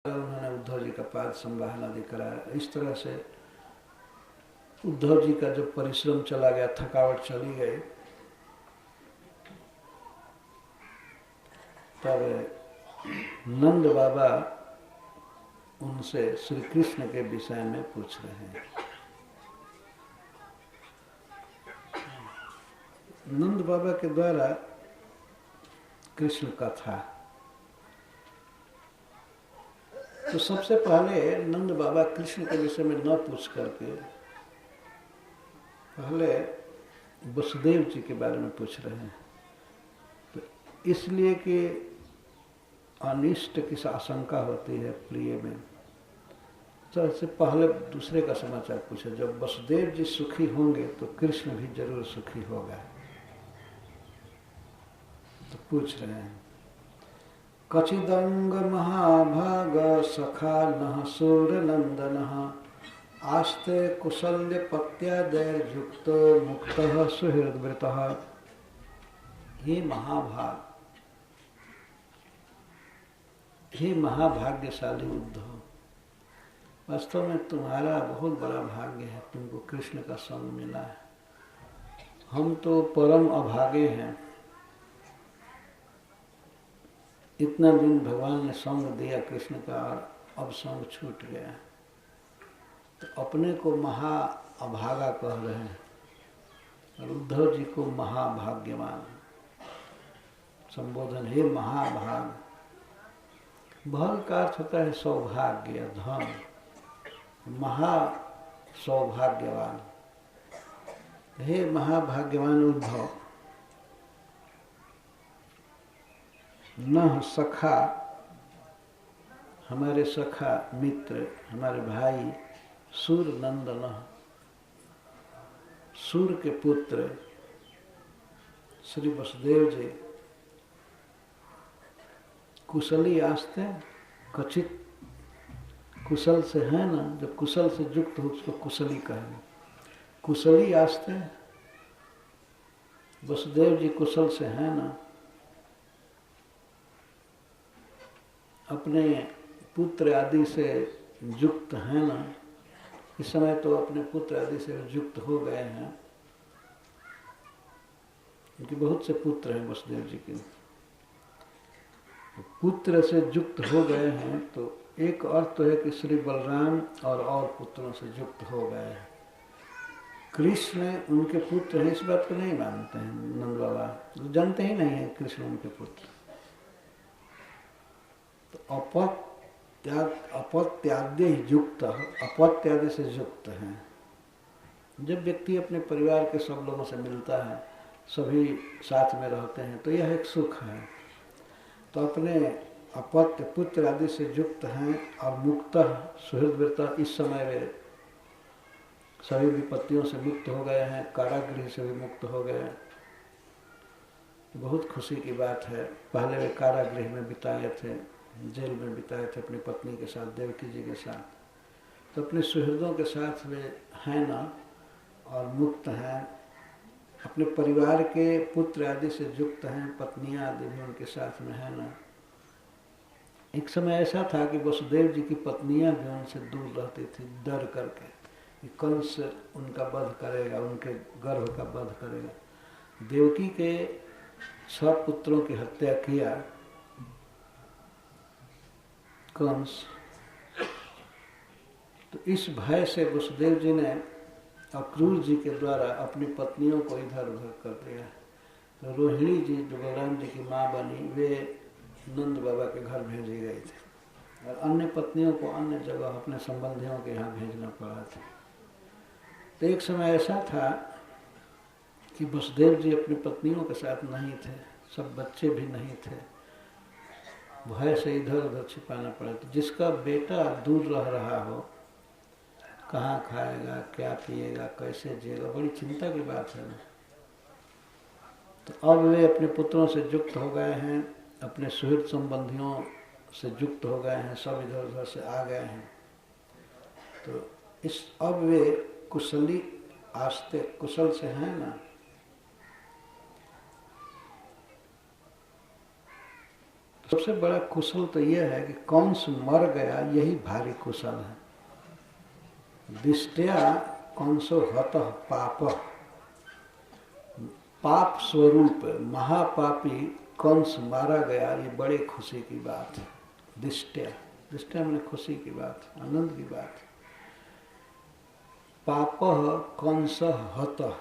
उन्होंने उद्धव जी का पाद संवाहन आदि कराया। इस तरह से उद्धव जी का जब परिश्रम चला गया, थकावट चली गई, तब नंद बाबा उनसे श्री कृष्ण के विषय में पूछ रहे हैं। नंद बाबा के द्वारा कृष्ण कथा। तो सबसे पहले नंद बाबा कृष्ण के विषय में न पूछ करके पहले वसुदेव जी के बारे में पूछ रहे हैं। तो इसलिए कि अनिष्ट की आशंका होती है प्रिय में, तो इससे पहले दूसरे का समाचार पूछे। जब वसुदेव जी सुखी होंगे तो कृष्ण भी जरूर सुखी होगा। तो पूछ रहे हैं, कचिदंग महाभाग सखा नः सूरनंदनः आस्ते कुशल्य पत्यादैर्युक्तो मुक्तः सुहृद्वृतः। हे महाभाग, हे महाभाग्यशाली उद्धव, वास्तव में तुम्हारा बहुत बड़ा भाग्य है, तुमको कृष्ण का संग मिला है। हम तो परम अभागे हैं। इतना दिन भगवान ने संग दिया कृष्ण का और अब संग छूट गया, तो अपने को महा अभागा कह रहे हैं और उद्धव जी को महाभाग्यवान संबोधन। हे महाभाग, भाग का अर्थ होता है सौभाग्य, धन। महा सौभाग्यवान, हे महाभाग्यवान उद्धव, न सखा, हमारे सखा मित्र, हमारे भाई, सूर नंदन, सूर के पुत्र श्री वसुदेव जी, कुशली आस्ते, कचित कुशल से है ना, जो कुशल से युक्त हो उसको कुशली कहेंगे। कुशली आस्ते, वसुदेव जी कुशल से है ना, अपने पुत्र आदि से युक्त है ना। इस समय तो अपने पुत्र आदि से युक्त हो गए हैं, क्योंकि बहुत से पुत्र हैं वसुदेव जी के। पुत्र से युक्त हो गए हैं तो एक अर्थ तो है कि श्री बलराम और पुत्रों से युक्त हो गए हैं। कृष्ण उनके पुत्र हैं, इस बात को नहीं मानते हैं नंद बाबा, जानते ही नहीं है कृष्ण उनके पुत्र। तो अपत्यादि युक्त, अपत्यादि से युक्त हैं। जब व्यक्ति अपने परिवार के सब लोगों से मिलता है, सभी साथ में रहते हैं, तो यह एक सुख है। तो अपने अपत्य पुत्र आदि से युक्त हैं और मुक्त सुहृद्वृत, इस समय वे सभी विपत्तियों से मुक्त हो गए हैं, कारागृह से भी मुक्त हो गए। बहुत खुशी की बात है। पहले वे कारागृह में बिताए थे, जेल में बिताए थे अपनी पत्नी के साथ, देवकी जी के साथ। तो अपने सुहृदों के साथ वे हैं ना और मुक्त हैं, अपने परिवार के पुत्र आदि से युक्त हैं, पत्नियां आदि भी उनके साथ में है ना। एक समय ऐसा था कि वसुदेव जी की पत्नियां भी उनसे दूर रहती थी, डर करके कि कंस उनका वध करेगा, उनके गर्भ का वध करेगा। देवकी के 6 पुत्रों की हत्या किया कंस। तो इस भय से वसुदेव जी ने अक्रूर जी के द्वारा अपनी पत्नियों को इधर उधर कर दिया। तो रोहिणी जी जो बलराम जी की माँ बनी, वे नंद बाबा के घर भेजी गई थी और अन्य पत्नियों को अन्य जगह अपने संबंधियों के यहाँ भेजना पड़ा था। तो एक समय ऐसा था कि वसुदेव जी अपनी पत्नियों के साथ नहीं थे, सब बच्चे भी नहीं थे, भय से इधर उधर छिपाना पड़ा। तो जिसका बेटा दूर रह रहा हो, कहाँ खाएगा, क्या पिएगा, कैसे जिएगा, बड़ी चिंता की बात है ना। तो अब वे अपने पुत्रों से युक्त हो गए हैं, अपने सुहृद संबंधियों से युक्त हो गए हैं, सब इधर उधर से आ गए हैं। तो इस अब वे कुशली आस्ते, कुशल से हैं ना। सबसे बड़ा कुशल तो यह है कि कंस मर गया, यही भारी कुशल है। दिष्टया कंसो हतः पाप, पाप स्वरूप महापापी कंस मारा गया, ये बड़े खुशी की बात है। दिष्टया, दिष्टया मैंने खुशी की बात, आनंद की बात। पापः कंस हतः,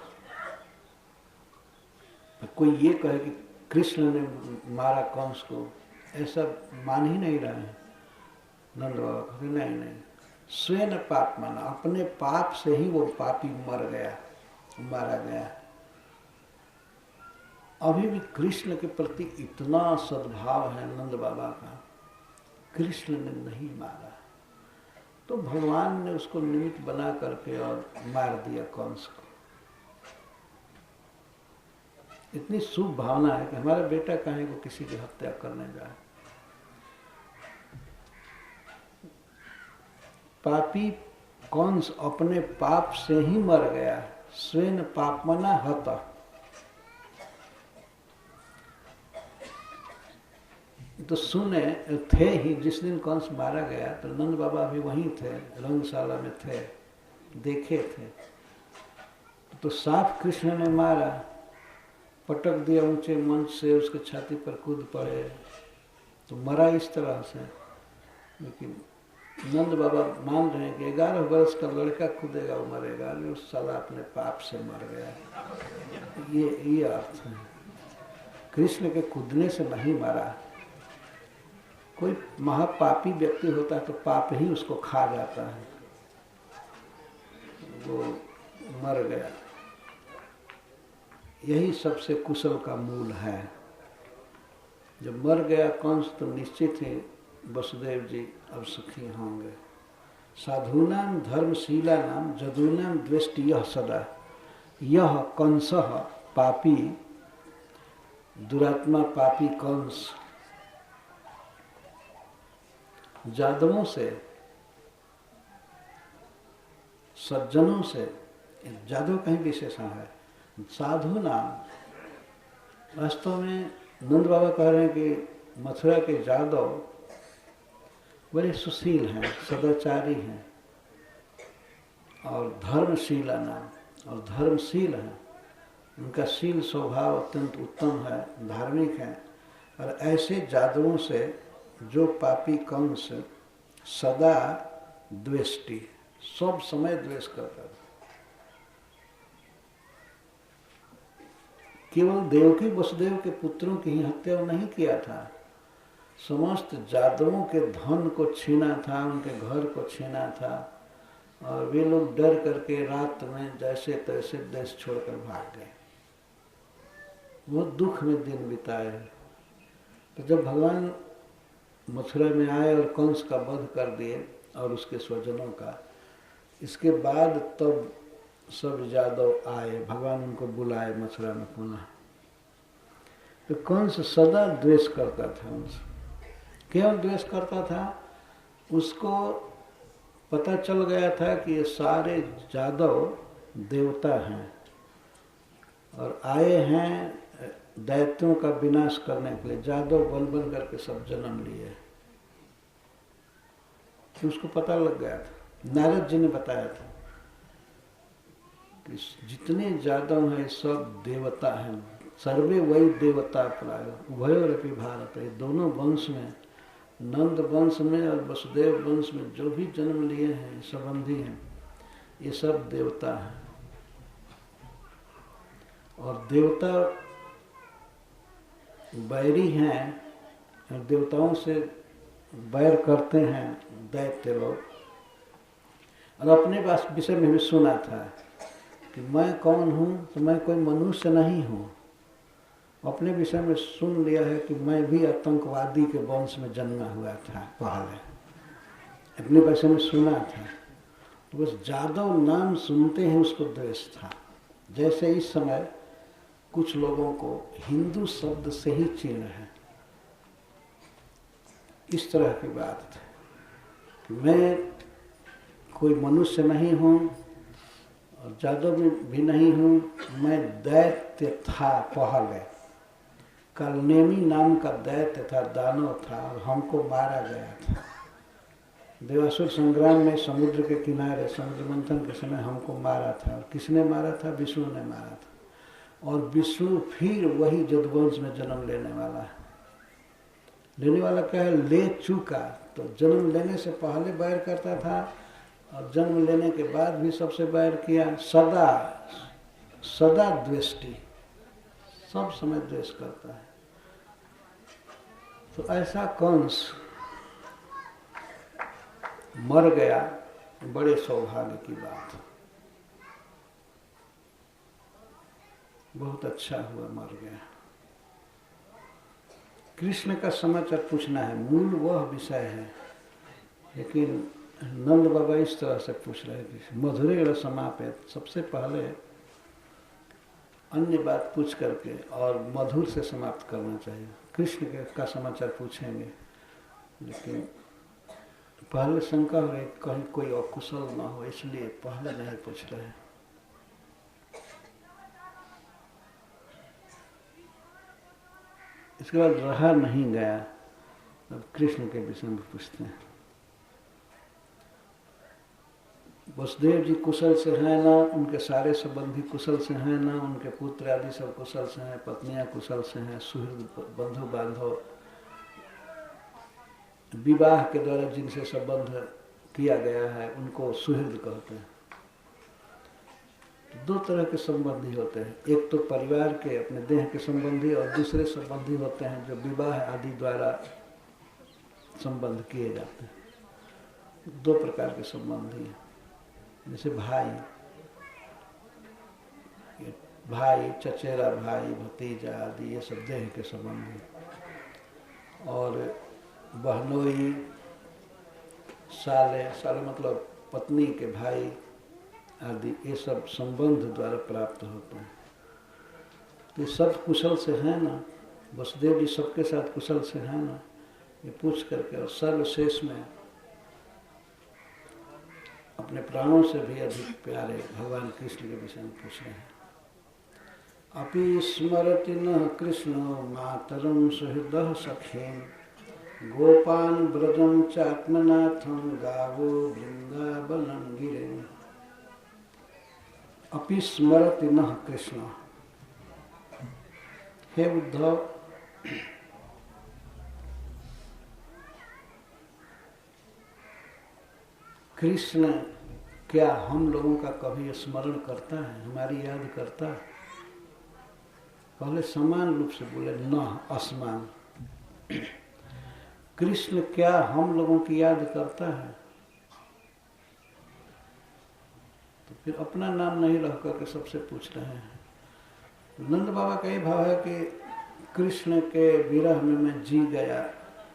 कोई ये कहे कि कृष्ण ने मारा कंस को, ऐसा मान ही नहीं रहे हैं नंद बाबा कहते नहीं नहीं, स्वयं पाप माना, अपने पाप से ही वो पापी मर गया, मारा गया। अभी भी कृष्ण के प्रति इतना सद्भाव है नंद बाबा का, कृष्ण ने नहीं मारा तो भगवान ने उसको निमित्त बना करके और मार दिया कंस को। इतनी शुभ भावना है कि हमारा बेटा कहीं को किसी की हत्या करने जाए। पापी कंस अपने पाप से ही मर गया, स्वयं पापमना हत। तो सुने थे ही, जिस दिन कंस मारा गया तो नंद बाबा भी वहीं थे, रंगशाला में थे, देखे थे। तो साफ कृष्ण ने मारा, पटक दिया ऊंचे मंच से, उसके छाती पर कूद पड़े तो मरा इस तरह से। लेकिन नंद बाबा मान रहे हैं कि 11 वर्ष का लड़का कूदेगा वो मरेगा, नहीं उस साला अपने पाप से मर गया। ये अर्थ है, कृष्ण के कूदने से नहीं मरा। कोई महापापी व्यक्ति होता है तो पाप ही उसको खा जाता है, वो मर गया। यही सबसे कुशल का मूल है। जब मर गया कंस तो निश्चित ही वसुदेव जी अब सुखी होंगे। साधूनाम धर्मशीलानाम जदूनाम द्वेष्टि यह सदा, यह कंसः पापी, दुरात्मा पापी कंस जादवों से, सज्जनों से, जादव कहीं विशेषण है, साधु नाम। वास्तव में नंद बाबा कह रहे हैं कि मथुरा के जादव बड़े सुशील हैं, सदाचारी हैं और धर्मशीला नाम, और धर्मशील हैं। उनका शील स्वभाव अत्यंत उत्तम है, धार्मिक है। और ऐसे जादवों से जो पापी कंस सदा द्वेष्टि, सब समय द्वेष करता था। केवल देवकी वसुदेव के पुत्रों की ही हत्या नहीं किया था, समस्त जादवों के धन को छीना था, उनके घर को छीना था, और वे लोग डर करके रात में जैसे तैसे देश छोड़कर भाग गए। वो दुख में दिन बिताए। तो जब भगवान मथुरा में आए और कंस का वध कर दिए और उसके स्वजनों का, इसके बाद तब सब जादव आए, भगवान उनको बुलाए मथुरा में पुनः। तो कंस सदा द्वेष करता था उनसे। क्यों द्वेष करता था? उसको पता चल गया था कि ये सारे जादव देवता हैं और आए हैं दैत्यों का विनाश करने के लिए। जादव बन बन करके सब जन्म लिए, तो उसको पता लग गया था। नारद जी ने बताया था कि जितने जादव हैं सब देवता हैं, सर्वे वही देवता प्राय उभयोरपि भारत। ये दोनों वंश में, नंद वंश में और वसुदेव वंश में जो भी जन्म लिए हैं, संबंधी हैं, ये सब देवता हैं। और देवता बैरी हैं और देवताओं से बैर करते हैं दैत्य लोग। और अपने पास विषय में भी सुना था कि मैं कौन हूँ, तो मैं कोई मनुष्य नहीं हूँ। अपने विषय में सुन लिया है कि मैं भी आतंकवादी के वंश में जन्मा हुआ था पहले, अपने विषय में सुना था। तो बस जादव नाम सुनते हैं उसको द्वेष था। जैसे इस समय कुछ लोगों को हिंदू शब्द से ही चिन्ह है, इस तरह की बात है। मैं कोई मनुष्य नहीं हूँ और जादव भी नहीं हूँ, मैं दैत्य था पहले। कालनेमी नाम का दैत्य था, दानव था और हमको मारा गया था। देवासुर संग्राम में समुद्र के किनारे समुद्र मंथन के समय हमको मारा था। और किसने मारा था? विष्णु ने मारा था। और विष्णु फिर वही यदुवंश में जन्म लेने वाला है। लेने वाला क्या है? ले चुका। तो जन्म लेने से पहले बैर करता था और जन्म लेने के बाद भी सबसे बैर किया। सदा सदा द्वेष्टि, सब समय द्वेष करता है। तो ऐसा कंस मर गया, बड़े सौभाग्य की बात। बहुत अच्छा हुआ मर गया। कृष्ण का समाचार पूछना है, मूल वह विषय है, लेकिन नंद बाबा इस तरह से पूछ रहे हैं। मधुरे समापित, सबसे पहले अन्य बात पूछ करके और मधुर से समाप्त करना चाहिए। कृष्ण का समाचार पूछेंगे, लेकिन पहले शंका हो रही कहीं कोई अकुशल ना हो, इसलिए पहले नहीं पूछ रहे। इसके बाद रहा नहीं गया, अब कृष्ण के विषय में पूछते हैं। वसुदेव जी कुशल से हैं ना, उनके सारे संबंधी कुशल से हैं ना, उनके पुत्र आदि सब कुशल से हैं, पत्नियां कुशल से हैं, सुहृद बंधु बांधव विवाह के द्वारा जिनसे संबंध किया गया है उनको सुहृद कहते हैं। दो तरह के संबंधी होते हैं, एक तो परिवार के अपने देह के संबंधी और दूसरे संबंधी होते हैं जो विवाह आदि द्वारा संबंध किए जाते हैं। दो प्रकार के संबंधी हैं, जैसे भाई, चचेरा भाई, भतीजा आदि, ये सब देह के संबंधी। और बहनोई, साले मतलब पत्नी के भाई आदि, ये सब संबंध द्वारा प्राप्त होते हैं। तो सब कुशल से हैं ना, वसुदेव जी सबके साथ कुशल से हैं ना, ये पूछ करके। और सर्वशेष में अपने प्राणों से भी अधिक प्यारे भगवान कृष्ण के विषय में पूछ रहे हैं। अपि स्मरति न कृष्णो मातरं सुहृदः सखेन गोपान ब्रजं चात्मनाथं गावो वृंदावनं गिरेन। अपि स्मरति न कृष्ण। हे उद्धव, कृष्ण क्या हम लोगों का कभी स्मरण करता है, हमारी याद करता है? पहले समान रूप से बोले, न असमान। कृष्ण क्या हम लोगों की याद करता है? तो फिर अपना नाम नहीं रह करके सबसे पूछ रहे हैं। नंद बाबा का ये भाव है कि कृष्ण के विरह में मैं जी गया,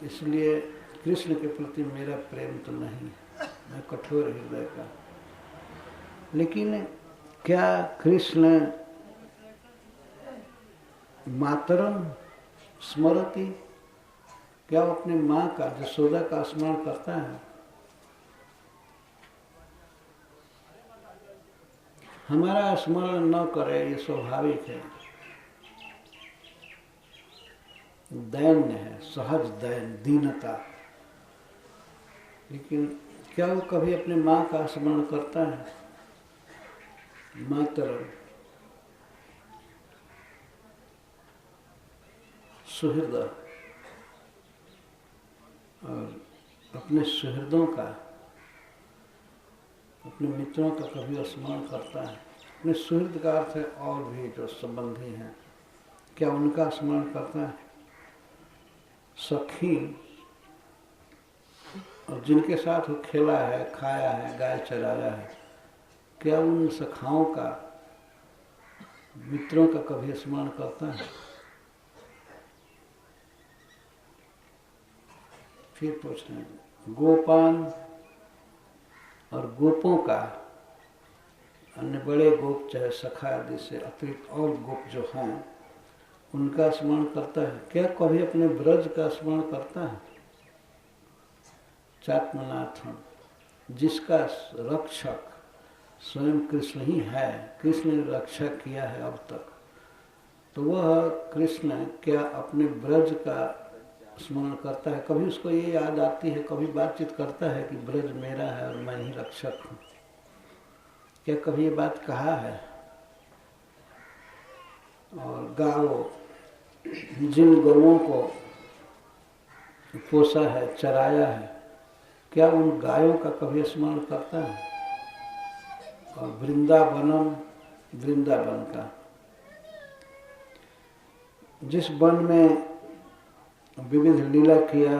इसलिए कृष्ण के प्रति मेरा प्रेम तो नहीं है, मैं कठोर हृदय का। लेकिन क्या कृष्ण मातरम स्मरति, क्या वो अपनी माँ का, यशोदा का स्मरण करता है? हमारा स्मरण न करे ये स्वाभाविक है, दैन्य है, सहज दीनता। लेकिन क्या वो कभी अपनी माँ का स्मरण करता है? मातरम सुहृद, और अपने सुहृदों का, अपने मित्रों का कभी स्मरण करता है? अपने सुहृद का अर्थ है और भी जो संबंधी हैं, क्या उनका स्मरण करता है? सखी, और जिनके साथ वो खेला है, खाया है, गाय चराया है, क्या उन सखाओं का, मित्रों का कभी स्मरण करता है? फिर पूछ रहे हैं, गोपान और गोपों का, अन्य बड़े गोप चाहे सखा आदि से अतिरिक्त और गोप जो हैं उनका स्मरण करता है? क्या कभी अपने ब्रज का स्मरण करता है? चात्मनाथम, जिसका रक्षक स्वयं कृष्ण ही है, कृष्ण ने रक्षा किया है अब तक, तो वह कृष्ण क्या अपने ब्रज का स्मरण करता है? कभी उसको ये याद आती है, कभी बातचीत करता है कि ब्रज मेरा है और मैं ही रक्षक हूँ? क्या कभी ये बात कहा है? और गाँव, जिन गौओं को पोसा है, चराया है, क्या उन गायों का कभी स्मरण करता है? और वृंदावनम, वृंदावन का, जिस वन में विविध लीला किया,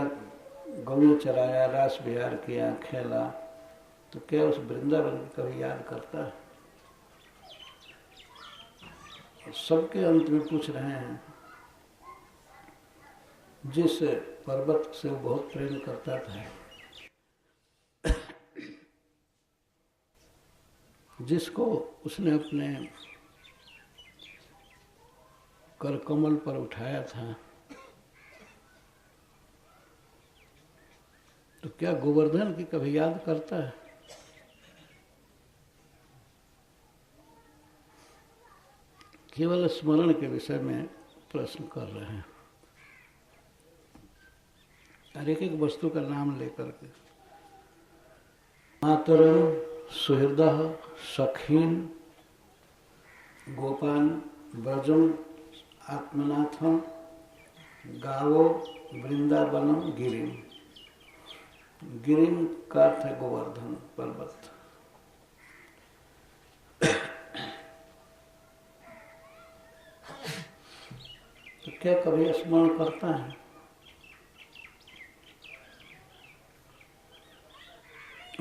गौ चराया, रास विहार किया, खेला, तो क्या उस वृंदावन की कभी याद करता है? सबके अंत में पूछ रहे हैं, जिस पर्वत से वो बहुत प्रेम करता था, जिसको उसने अपने कर कमल पर उठाया था, तो क्या गोवर्धन की कभी याद करता है? केवल स्मरण के विषय में प्रश्न कर रहे हैं, और एक एक वस्तु का नाम लेकर के। मातरम सुहृदः सखीन गोपान ब्रजम आत्मनाथम गावो वृंदावनम गिरिम। गिरिम का अर्थ है गोवर्धन पर्वत। तो क्या कभी स्मरण करता है?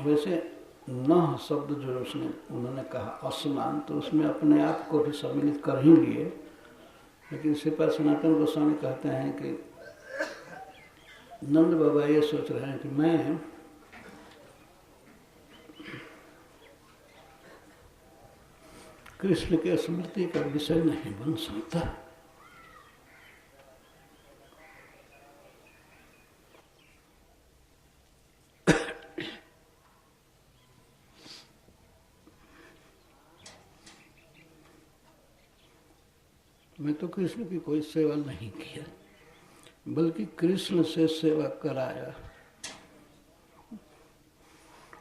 वैसे न शब्द जो उन्होंने कहा असमान, तो उसमें अपने आप को भी सम्मिलित कर ही लिए, लेकिन इसी पर सनातन गोस्वामी कहते हैं कि नंद बाबा ये सोच रहे हैं कि मैं कृष्ण के स्मृति का विषय नहीं बन सकता। मैं तो कृष्ण की कोई सेवा नहीं किया, बल्कि कृष्ण से सेवा कराया।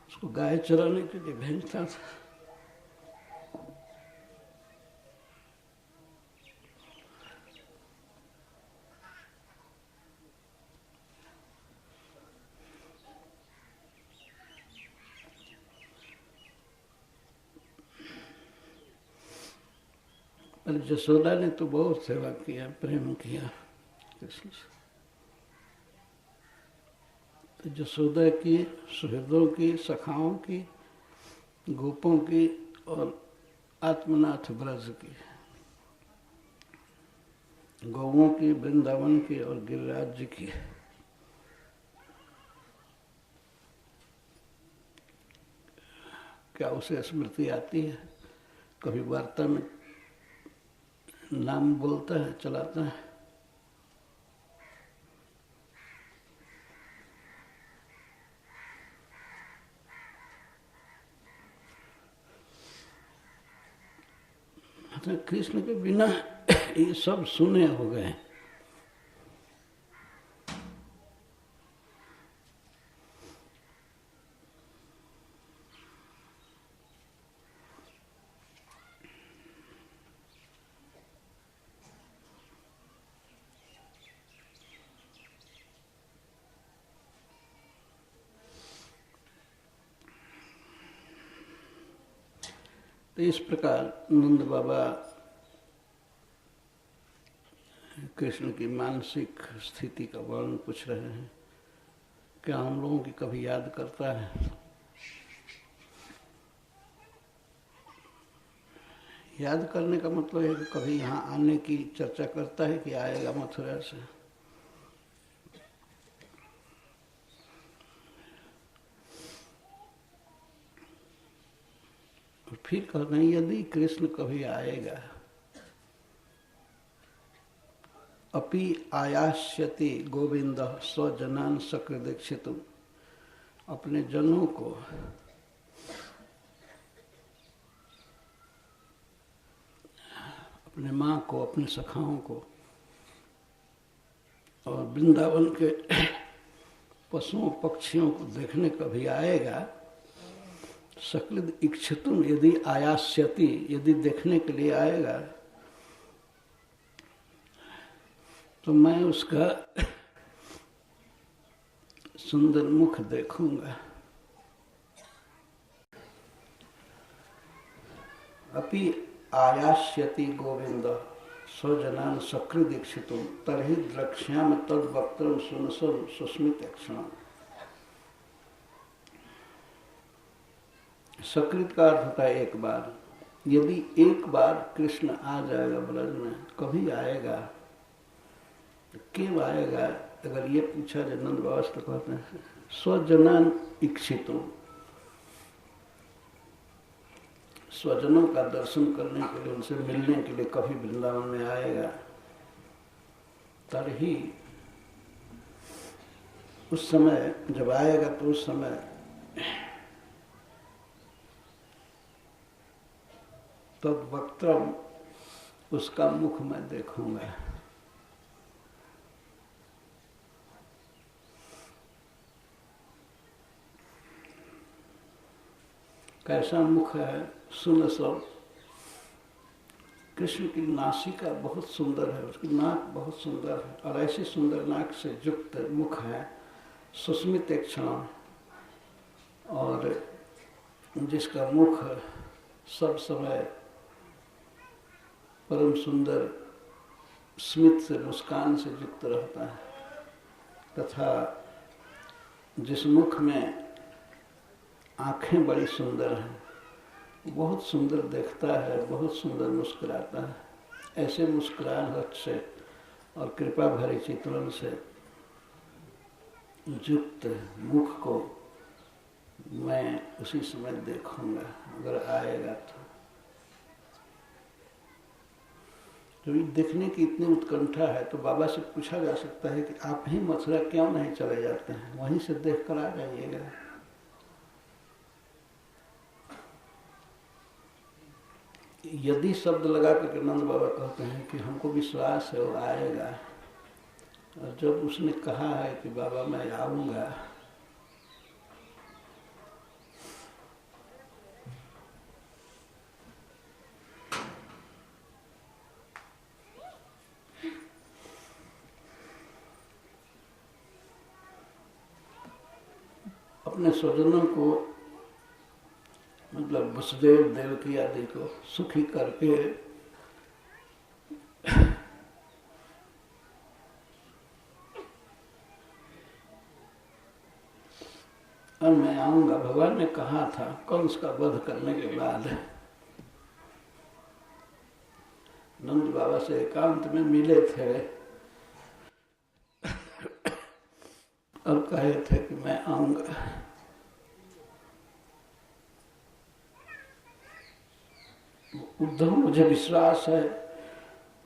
उसको गाय चराने के लिए भेजता था। पर जसोदा ने तो बहुत सेवा किया, प्रेम किया कृष्ण से। तो जसोदा की, सुहृदों की, सखाओं की, गोपों की और आत्मनाथ ब्रज की, गौओं की, वृंदावन की और गिरिराज जी की, क्या उसे स्मृति आती है? कभी वार्ता में नाम बोलता है, चलाता है? तो कृष्ण के बिना ये सब सुने हो गए। तो इस प्रकार नंद बाबा कृष्ण की मानसिक स्थिति का वर्णन पूछ रहे हैं। क्या हम लोगों की कभी याद करता है? याद करने का मतलब है कि कभी यहाँ आने की चर्चा करता है कि आएगा मथुरा से। और फिर कहते हैं यदि कृष्ण कभी आएगा, अपि आयास्यति गोविंद स्वजनान सकृदीक्षितुम, अपने जनों को अपने माँ को, अपने सखाओं को और वृंदावन के पशुओं पक्षियों को देखने कभी आएगा, सकृद इच्छितुम यदि आयास्यति, यदि देखने के लिए आएगा तो मैं उसका सुंदर मुख देखूंगा। अपि आयास्यति गोविंद स्वजनान सकृदीक्षितुम तर्हि द्रक्ष्याम तद वक्त्रम सुनसम सुस्मित क्षण। सकृत का अर्थ होता है एक बार। यदि एक बार कृष्ण आ जाएगा ब्रज में, कभी आएगा तो क्यों आएगा? अगर ये पूछा जाए, नंद बाबा तो कहते हैं स्वजनान इक्षितुम, स्वजनों का दर्शन करने के लिए, उनसे मिलने के लिए कभी वृंदावन में आएगा, तभी उस समय जब आएगा तो उस समय तद वक्त्रम, उसका मुख मैं देखूंगा। कैसा मुख है? सुन सब। कृष्ण की नासिका बहुत सुंदर है, उसकी नाक बहुत सुंदर है और ऐसी सुंदर नाक से युक्त मुख है, सुस्मित एक क्षण, और जिसका मुख सब समय परम सुंदर स्मित से, मुस्कान से युक्त रहता है, तथा जिस मुख में आंखें बड़ी सुंदर हैं, बहुत सुंदर देखता है, बहुत सुंदर मुस्कुराता है। ऐसे मुस्कुराहट से और कृपा भरे चित्रण से युक्त मुख को मैं उसी समय देखूंगा अगर आएगा तो। जब देखने की इतनी उत्कंठा है तो बाबा से पूछा जा सकता है कि आप ही मथुरा क्यों नहीं चले जाते हैं, वहीं से देख कर आ जाइएगा। यदि शब्द लगा करके नंद बाबा कहते हैं कि हमको विश्वास है वो आएगा, और जब उसने कहा है कि बाबा मैं आऊंगा, अपने स्वजनों को, मतलब वसुदेव देवकी आदि को सुखी करके और मैं आऊंगा। भगवान ने कहा था कंस का वध करने के बाद, नंद बाबा से एकांत में मिले थे और कहे थे कि मैं आऊंगा। उद्धव, मुझे विश्वास है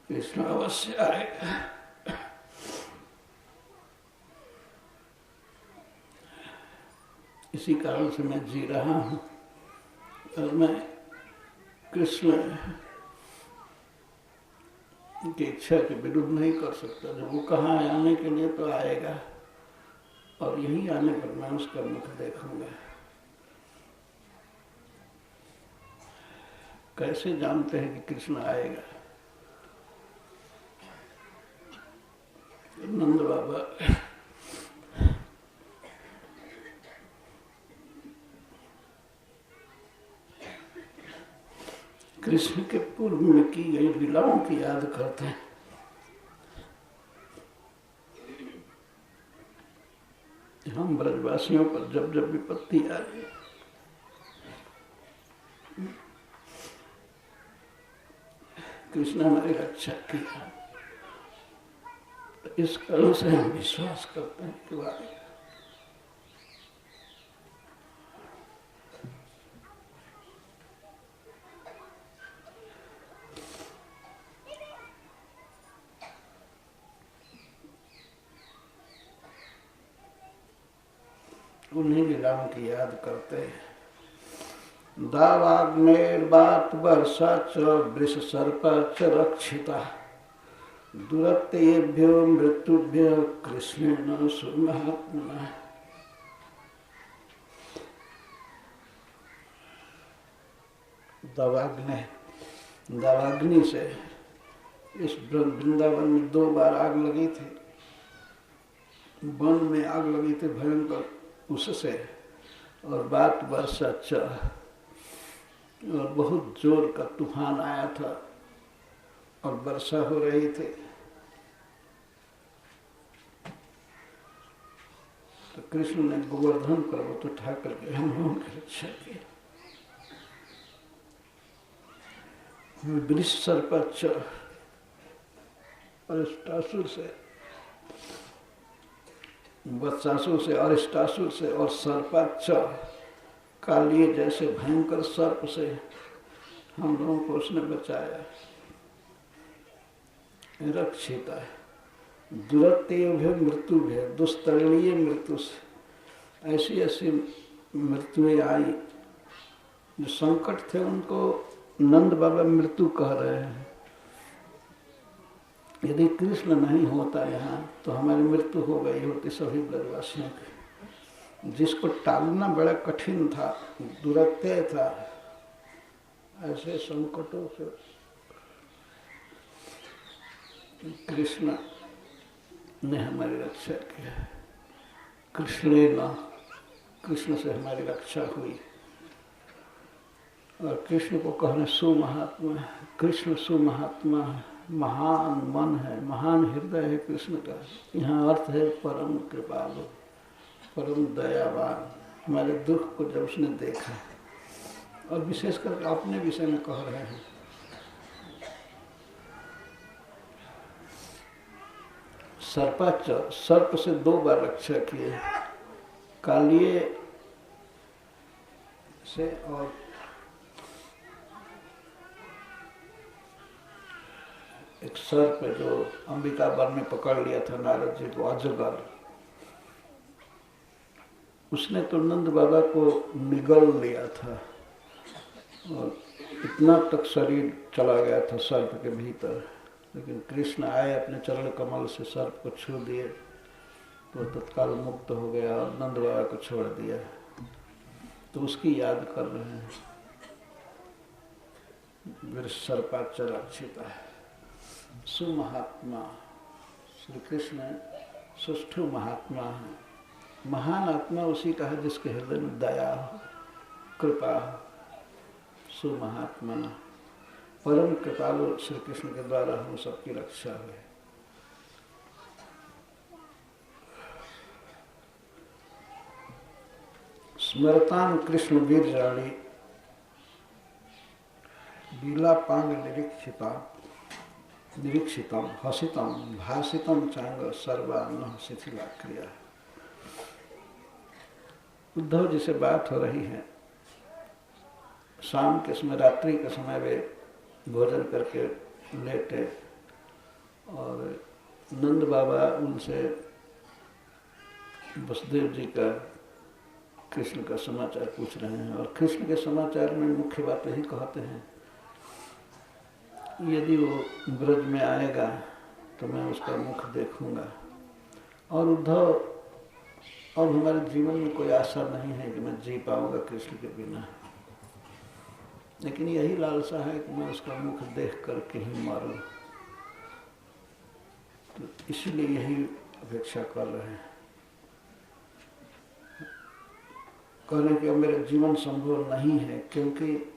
कृष्ण अवश्य आएगा। इसी कारण से मैं जी रहा हूं और मैं कृष्ण की इच्छा के विरुद्ध नहीं कर सकता। जब वो कहा आने के लिए तो आएगा, और यही आने पर मैं उसका मुख देखूंगा। कैसे जानते हैं कि कृष्ण आएगा? नंद बाबा कृष्ण के पूर्व में की गई लीलाओं की याद करते हैं। हम ब्रजवासियों पर जब जब विपत्ति आई, कृष्ण हमारी रक्षा की, इस कारण से हम विश्वास करते हैं कि वह आएगा। उन्हीं लीलाओं की याद करते हैं। दावाग्नेर्वात वर्षा च वृष सर्पा च रक्षिता दुरत्येभ्यो मृत्युभ्यो कृष्णेन सुमहात्मना। दावाग्नि से इस वृंदावन में 2 बार आग लगी थी। वन में आग लगी थी भयंकर, उससे, और बात वर्षा च, और बहुत जोर का तूफान आया था और वर्षा हो रही थी। तो कृष्ण ने गोवर्धन पर्वत उठा करके हम लोगों की रक्षा की। वृष सर्पच्च, अरिष्टासुर से, वत्सासुर से, अरिष्टासुर से, और सर्पाच्च, कालिए जैसे भयंकर सर्प से हम लोगों को उसने बचाया, रक्षिता है। दुरत्येभ्यो मृत्युभ्यो, दुस्तरणीय मृत्यु से, ऐसी ऐसी मृत्युएं आई जो संकट थे उनको नंद बाबा मृत्यु कह रहे हैं। यदि कृष्ण नहीं होता यहाँ तो हमारी मृत्यु हो गई होती सभी ब्रजवासियों की, जिसको टालना बड़ा कठिन था, दुरत्यय था। ऐसे संकटों से कृष्ण ने हमारी रक्षा की। कृष्ण से हमारी रक्षा हुई। और कृष्ण को कहना सुमहात्मा है। कृष्ण सुमहात्मा है, महान मन है, महान हृदय है कृष्ण का। यहाँ अर्थ है परम कृपालु, परम दयावान। हमारे दुख को जब उसने देखा, और विशेषकर अपने विषय में कह रहे हैं, सर्पाच, सर्प से 2 बार रक्षा किए, कालिए से और एक सर्प जो अंबिका वन में पकड़ लिया था नारद जी को, अजगर, उसने तो नंद बाबा को निगल लिया था और इतना तक शरीर चला गया था सर्प के भीतर। लेकिन कृष्ण आए, अपने चरण कमल से सर्प को छू दिए तो तत्काल मुक्त हो गया और नंद बाबा को छोड़ दिया। तो उसकी याद कर रहे हैं। वृष सर्पाच्च रक्षिता है, सुमहात्मा। श्री कृष्ण सुष्ठु महात्मा है। महान आत्मा उसी का है जिसके हृदय में दया हो, कृपा हो। सुमहात्मा, परम कृपालु श्री कृष्ण के द्वारा हम सबकी रक्षा हुई। स्मरतान कृष्ण वीर्याणि लीलापांग निरीक्षितम हसितम भासितम चांग सर्वान्न शिथिला क्रिया। उद्धव जी से बात हो रही है। शाम के समय, रात्रि के समय वे भोजन करके लेटे और नंद बाबा उनसे वसुदेव जी का, कृष्ण का समाचार पूछ रहे हैं। और कृष्ण के समाचार में मुख्य बात यही कहते हैं, यदि वो ब्रज में आएगा तो मैं उसका मुख देखूंगा। और उद्धव, अब हमारे जीवन में कोई आशा नहीं है कि मैं जी पाऊंगा कृष्ण के बिना, लेकिन यही लालसा है कि मैं उसका मुख देख करके ही मारूं। तो इसलिए यही अपेक्षा कर रहे हैं। कह रहे हैं कि अब मेरा जीवन संभव नहीं है, क्योंकि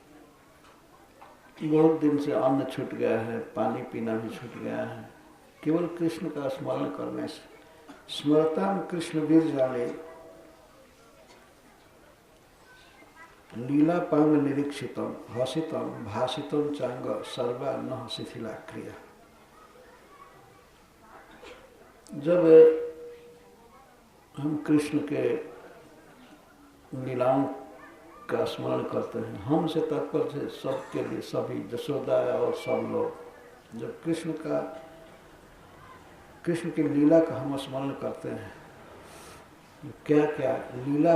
बहुत दिन से अन्न छूट गया है, पानी पीना भी छूट गया है। केवल कृष्ण का स्मरण करने से। स्मरताम कृष्ण वीर्याणि लीलापांग निरीक्षितम हसितम भासितम चांग सर्वान्न शिथिला क्रिया। जब हम कृष्ण के लीलाओं का स्मरण करते हैं, हम से तात्पर्य सबके लिए, सभी, जशोदा और सब लोग, जब कृष्ण की लीला का हम स्मरण करते हैं, क्या क्या लीला